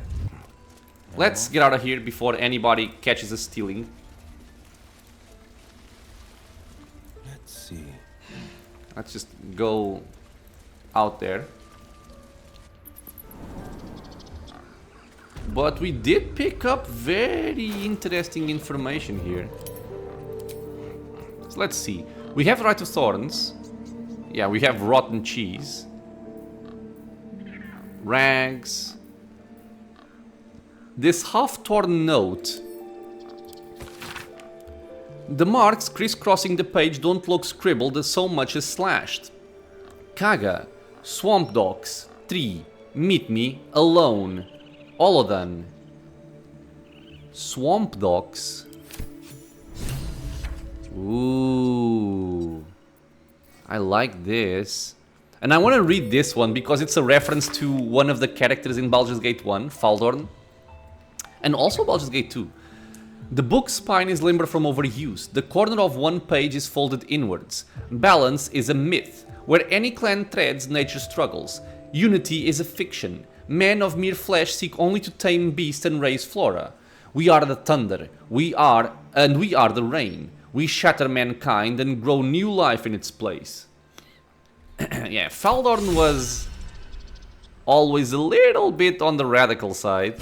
Let's get out of here before anybody catches us stealing. Let's see. Let's just go out there. But we did pick up very interesting information here. So let's see. We have Right of Thorns. Yeah, we have rotten cheese. Rags. This half-torn note. The marks crisscrossing the page don't look scribbled as so much as slashed. Kagha, Swamp Dogs, 3, meet me, alone. Olodan. Swamp Dogs. Ooh. I like this. And I want to read this one because it's a reference to one of the characters in Baldur's Gate 1, Faldorn. And also Baldur's Gate 2. The book's spine is limber from overuse. The corner of one page is folded inwards. Balance is a myth. Where any clan treads, nature struggles. Unity is a fiction. Men of mere flesh seek only to tame beasts and raise flora. We are the thunder. We are the rain. We shatter mankind and grow new life in its place. Yeah, Faldorn was always a little bit on the radical side.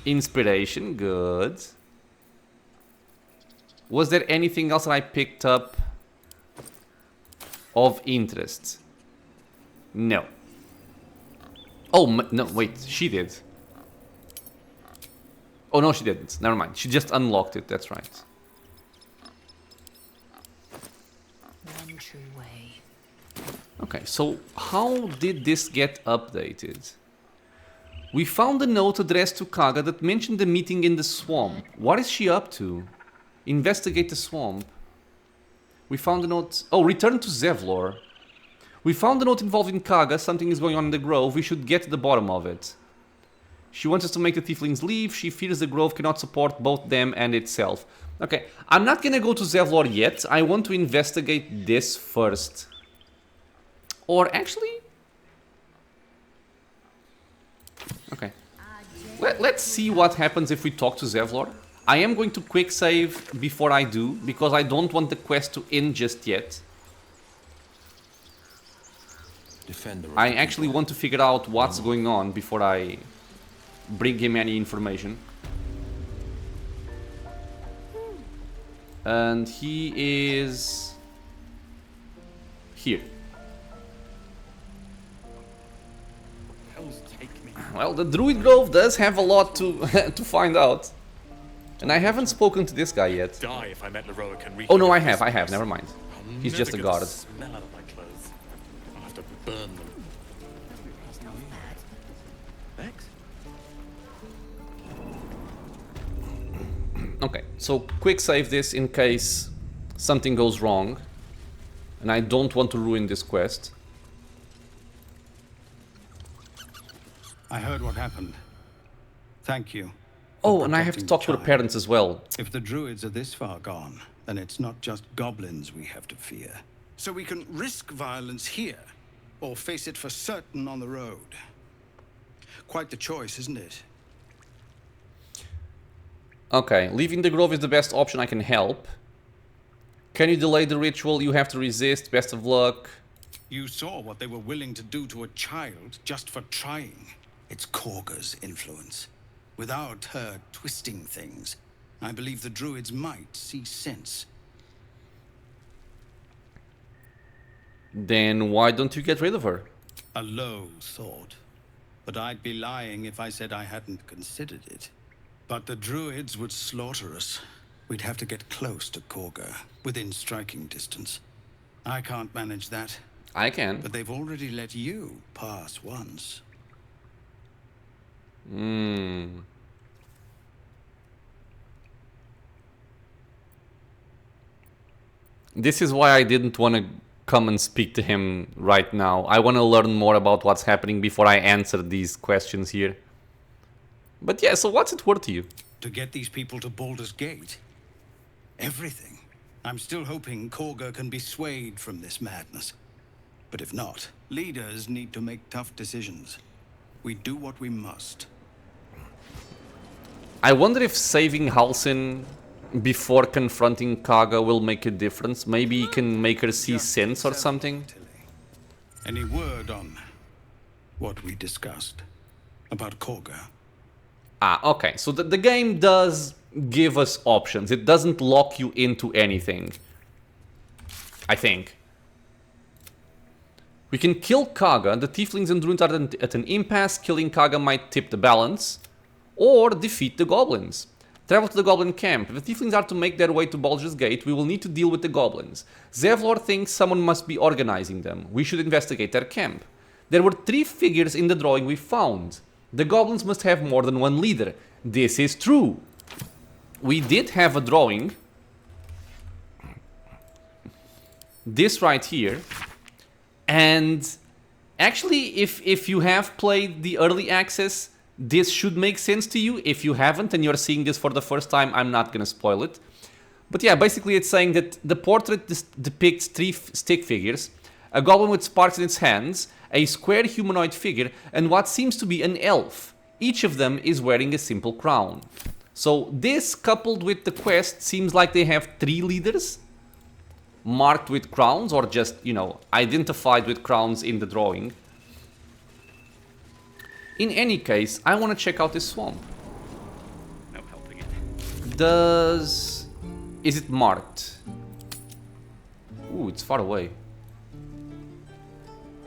Inspiration, good. Was there anything else that I picked up of interest? No. Oh, no, wait, she did. Oh, no, she didn't. Never mind. She just unlocked it, that's right. One true way. Okay, so how did this get updated? We found a note addressed to Kagha that mentioned the meeting in the swamp. What is she up to? Investigate the swamp. We found a note... Oh, return to Zevlor. We found a note involving Kagha. Something is going on in the grove. We should get to the bottom of it. She wants us to make the Thieflings leave. She fears the grove cannot support both them and itself. Okay, I'm not gonna go to Zevlor yet. I want to investigate this first. Or actually... Okay. Let's see what happens if we talk to Zevlor. I am going to quick save before I do, because I don't want the quest to end just yet. I actually want to figure out what's going on before I bring him any information. And he is here. Well, the Druid Grove does have a lot to to find out. And I haven't spoken to this guy yet. Die if I met Leroic and Oh no, I have, never mind. He's just a never get guard. the smell out of my clothes. I'll have to burn them. Thanks. Okay, so quick save this in case something goes wrong. And I don't want to ruin this quest. I heard what happened. Thank you. Oh, and I have to talk to her parents as well. If the druids are this far gone, then it's not just goblins we have to fear. So we can risk violence here, or face it for certain on the road. Quite the choice, isn't it? Okay, leaving the grove is the best option. I can help. Can you delay the ritual? You have to resist. Best of luck. You saw what they were willing to do to a child just for trying. It's Kagha's influence. Without her twisting things, I believe the druids might see sense. Then why don't you get rid of her? A low thought. But I'd be lying if I said I hadn't considered it. But the druids would slaughter us. We'd have to get close to Kagha, within striking distance. I can't manage that. I can. But they've already let you pass once. This is why I didn't want to come and speak to him right now. I want to learn more about what's happening before I answer these questions here. But yeah, so what's it worth to you? To get these people to Baldur's Gate? Everything. I'm still hoping Kagha can be swayed from this madness. But if not, leaders need to make tough decisions. We do what we must. I wonder if saving Halsin before confronting Kagha will make a difference. Maybe he can make her see sense or something. Any word on what we discussed about Kagha? Ah, okay. So the game does give us options. It doesn't lock you into anything, I think. We can kill Kagha. The Thieflings and druids are at an impasse. Killing Kagha might tip the balance. Or defeat the goblins. Travel to the goblin camp. If the Thieflings are to make their way to Baldur's Gate, we will need to deal with the goblins. Zevlor thinks someone must be organizing them. We should investigate their camp. There were 3 figures in the drawing we found. The goblins must have more than one leader. This is true. We did have a drawing. This right here. And actually, if you have played the early access, this should make sense to you. If you haven't and you're seeing this for the first time, I'm not gonna spoil it. But yeah, basically it's saying that the portrait depicts 3 stick figures, a goblin with sparks in its hands, a square humanoid figure, and what seems to be an elf. Each of them is wearing a simple crown. So this, coupled with the quest, seems like they have 3 leaders marked with crowns, or just, you know, identified with crowns in the drawing. In any case, I want to check out this swamp. No helping it. Is it marked? Ooh, it's far away.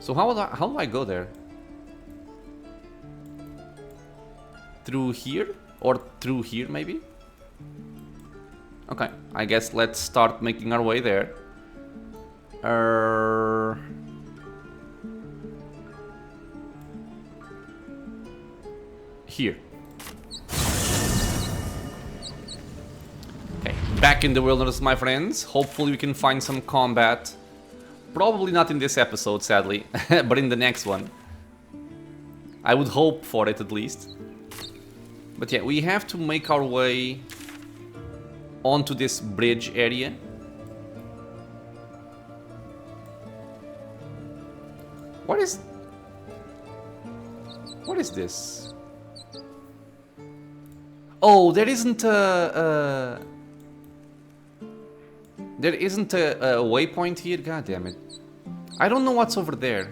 So how do I go there? Through here? Or through here, maybe? Okay, I guess let's start making our way there. Here. Okay, back in the wilderness, my friends. Hopefully we can find some combat. Probably not in this episode, sadly, but in the next one. I would hope for it, at least. But yeah, we have to make our way onto this bridge area. What is this? Oh, there isn't a waypoint here. God damn it! I don't know what's over there.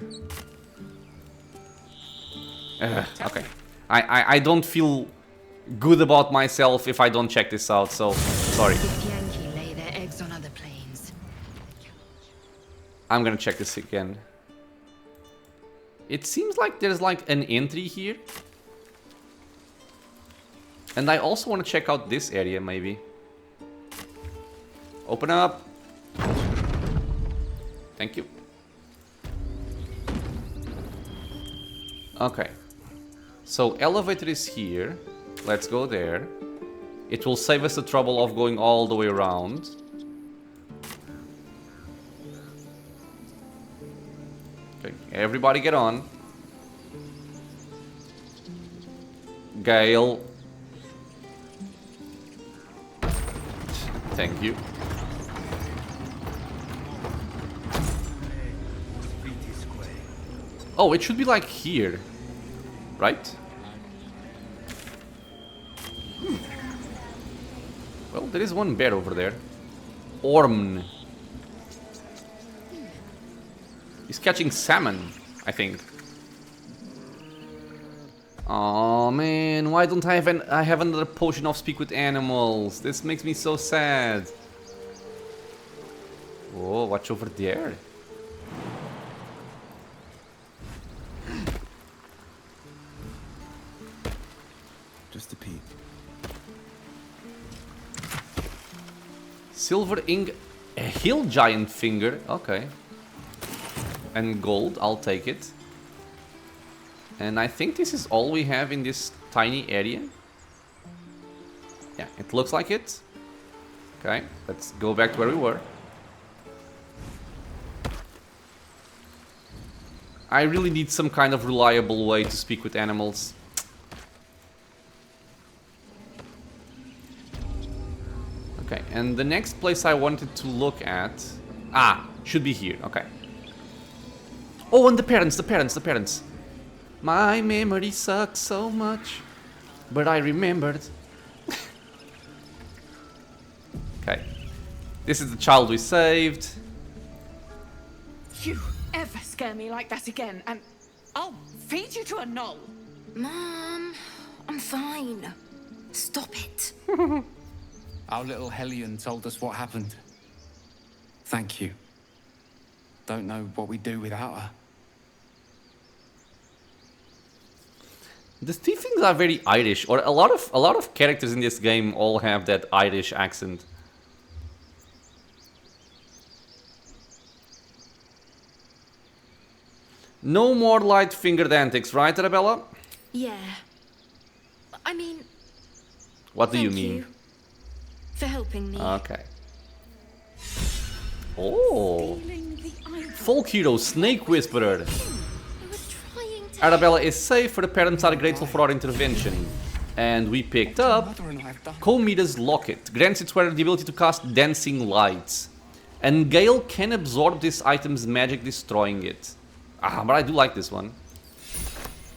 Okay, I don't feel good about myself if I don't check this out. So sorry. Githyanki lay their eggs on other planes. I'm gonna check this again. It seems like there's like an entry here. And I also want to check out this area, maybe. Open up. Thank you. Okay. So, elevator is here. Let's go there. It will save us the trouble of going all the way around. Okay, everybody get on. Gale. Thank you. Oh, it should be like here, right? Well, there is one bear over there. Orm. He's catching salmon, I think. Oh man, why don't I have another potion of speak with animals? This makes me so sad. Whoa, watch over there. Just a peek. Silver ink, a hill giant finger, okay. And gold, I'll take it. And I think this is all we have in this tiny area. Yeah, it looks like it. Okay, let's go back to where we were. I really need some kind of reliable way to speak with animals. Okay, and the next place I wanted to look at... Ah, should be here, okay. Oh, and the parents. My memory sucks so much, but I remembered. Okay, this is the child we saved. You ever scare me like that again, and I'll feed you to a knoll. Mom, I'm fine. Stop it. Our little Hellion told us what happened. Thank you. Don't know what we'd do without her. The Thieflings are very Irish, or a lot of characters in this game all have that Irish accent. No more light-fingered antics, right, Arabella? Yeah. I mean... What do you thank mean? you for helping me. Okay. Oh! Folk hero, Snake Whisperer. Arabella is safe, the parents are grateful for our intervention. And we picked up Comita's Locket. Grants its wearer the ability to cast dancing lights. And Gale can absorb this item's magic, destroying it. Ah, but I do like this one.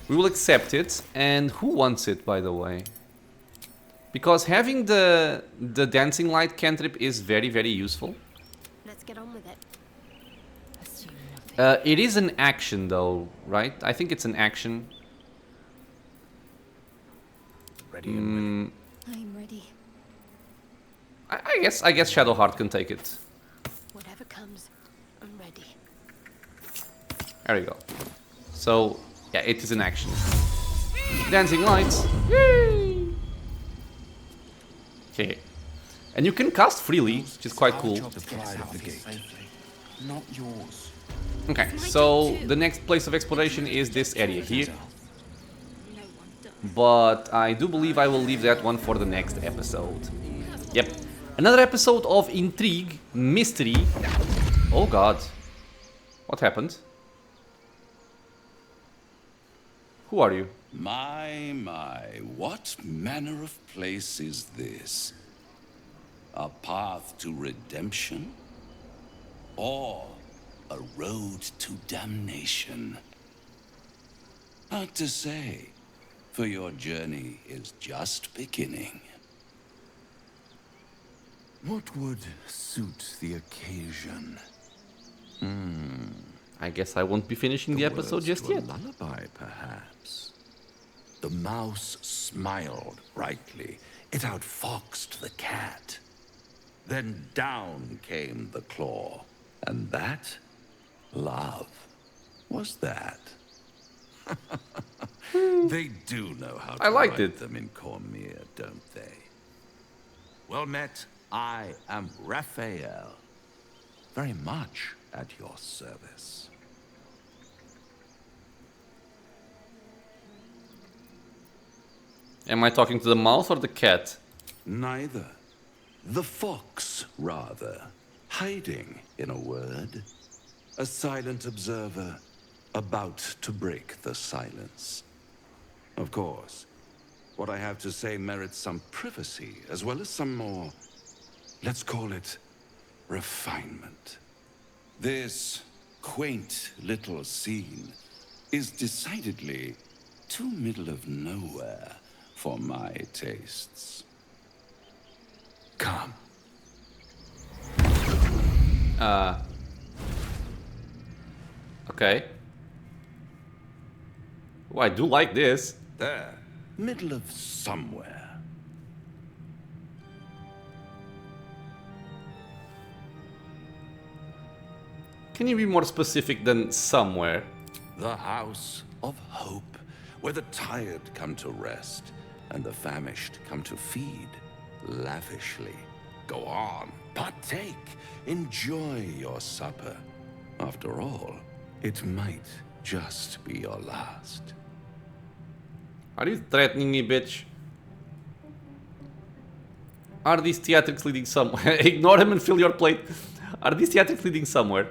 We will accept it. And who wants it, by the way? Because having the dancing light cantrip is very, very useful. Let's get on with it. It is an action, though, right? I think it's an action. Ready and ready. I'm ready. I guess Shadowheart can take it. Whatever comes, I'm ready. There we go. So, yeah, it is an action. Dancing lights. Yay! Okay. And you can cast freely, which is quite cool. Not yours. Okay, so the next place of exploration is this area here. But I do believe I will leave that one for the next episode. Yep. Another episode of intrigue, mystery. Oh god. What happened? Who are you? My, what manner of place is this? A path to redemption? Or a road to damnation? Hard to say. for your journey is just beginning. What would suit the occasion? I guess I won't be finishing the episode words just to a yet. lullaby, perhaps. The mouse smiled brightly. It outfoxed the cat. Then down came the claw. And that, love, was that. They do know how to I liked write it. them in Cormier, don't they? Well met, I am Raphael. Very much at your service. Am I talking to the mouse or the cat? Neither. The fox, rather. Hiding, in a word. A silent observer, about to break the silence. Of course, what I have to say merits some privacy, as well as some more, let's call it, refinement. This quaint little scene is decidedly too middle of nowhere for my tastes. Come. Okay. Oh, I do like this. There. Middle of somewhere. Can you be more specific than somewhere? The house of hope, where the tired come to rest and the famished come to feed lavishly. Go on, partake, enjoy your supper. After all, it might just be your last. Are you threatening me, bitch? Are these theatrics leading somewhere? Ignore them and fill your plate. Are these theatrics leading somewhere?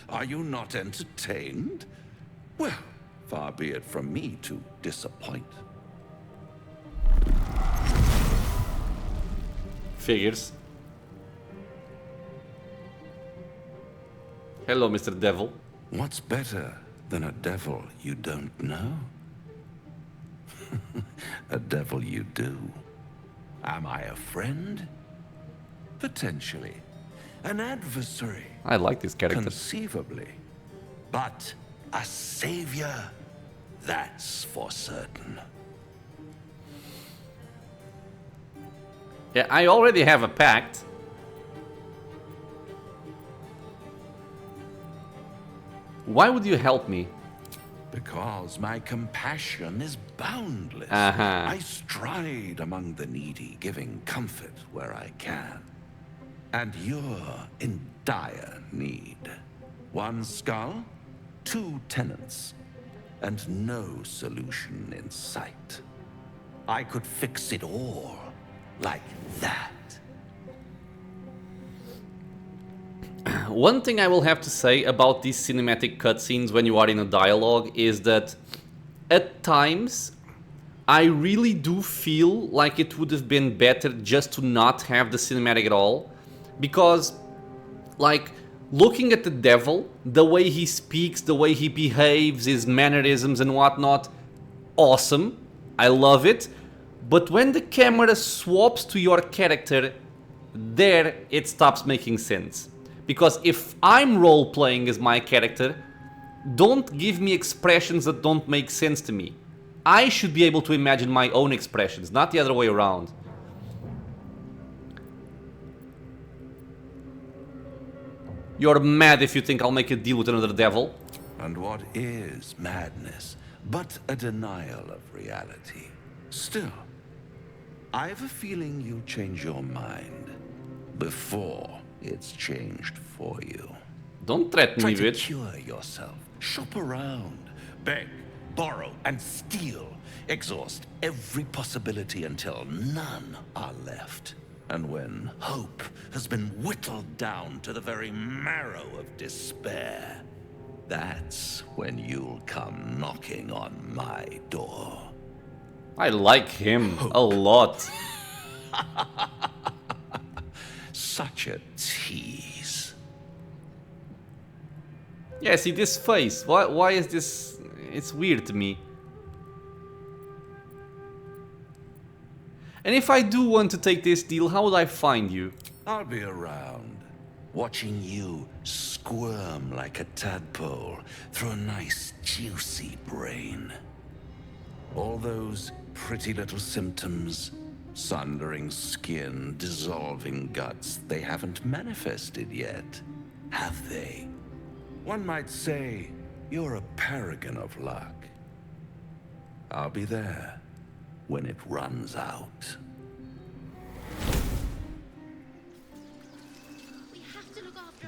Are you not entertained? Well, far be it from me to disappoint. Figures. Hello, Mr. Devil. What's better than a devil you don't know? A devil you do. Am I a friend? Potentially. An adversary? I like this character. Conceivably. But a savior? That's for certain. Yeah, I already have a pact. Why would you help me? Because my compassion is boundless. I stride among the needy, giving comfort where I can. And you're in dire need. One skull, 2 tenants, and no solution in sight. I could fix it all, like that. One thing I will have to say about these cinematic cutscenes when you are in a dialogue is that at times I really do feel like it would have been better just to not have the cinematic at all, because like looking at the devil, the way he speaks, the way he behaves, his mannerisms and whatnot, awesome, I love it. But when the camera swaps to your character, there it stops making sense. Because if I'm role-playing as my character, don't give me expressions that don't make sense to me. I should be able to imagine my own expressions, not the other way around. You're mad if you think I'll make a deal with another devil. And what is madness but a denial of reality? Still, I have a feeling you'll change your mind before it's changed for you. Don't threaten me, Try to bitch. cure yourself. Shop around. Beg, borrow, and steal. Exhaust every possibility until none are left. And when hope has been whittled down to the very marrow of despair, that's when you'll come knocking on my door. I like him a lot. Such a tease. Yeah, see this face. Why is this? It's weird to me. And if I do want to take this deal, how would I find you? I'll be around, watching you squirm like a tadpole through a nice, juicy brain. All those pretty little symptoms, sundering skin, dissolving guts, they haven't manifested yet, have they? One might say you're a paragon of luck. I'll be there when it runs out.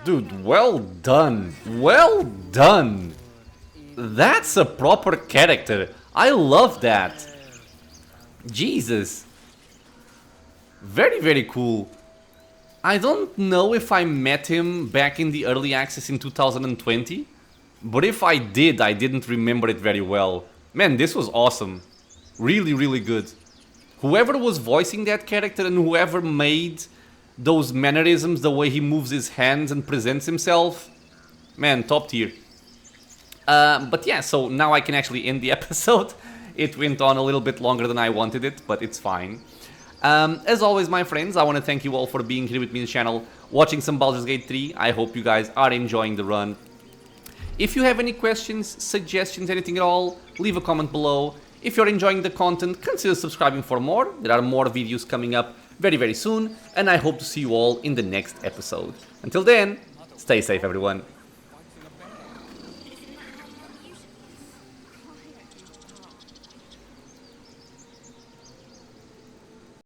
Dude, well done. Well done. That's a proper character. I love that. Jesus. Very, very cool. I don't know if I met him back in the early access in 2020. But if I did, I didn't remember it very well. Man, this was awesome. Really, really good. Whoever was voicing that character and whoever made those mannerisms, the way he moves his hands and presents himself, man, top tier. But yeah, so now I can actually end the episode. It went on a little bit longer than I wanted it, but it's fine. As always, my friends, I want to thank you all for being here with me on the channel, watching some Baldur's Gate 3. I hope you guys are enjoying the run. If you have any questions, suggestions, anything at all, leave a comment below. If you're enjoying the content, consider subscribing for more. There are more videos coming up very, very soon, and I hope to see you all in the next episode. Until then, stay safe, everyone.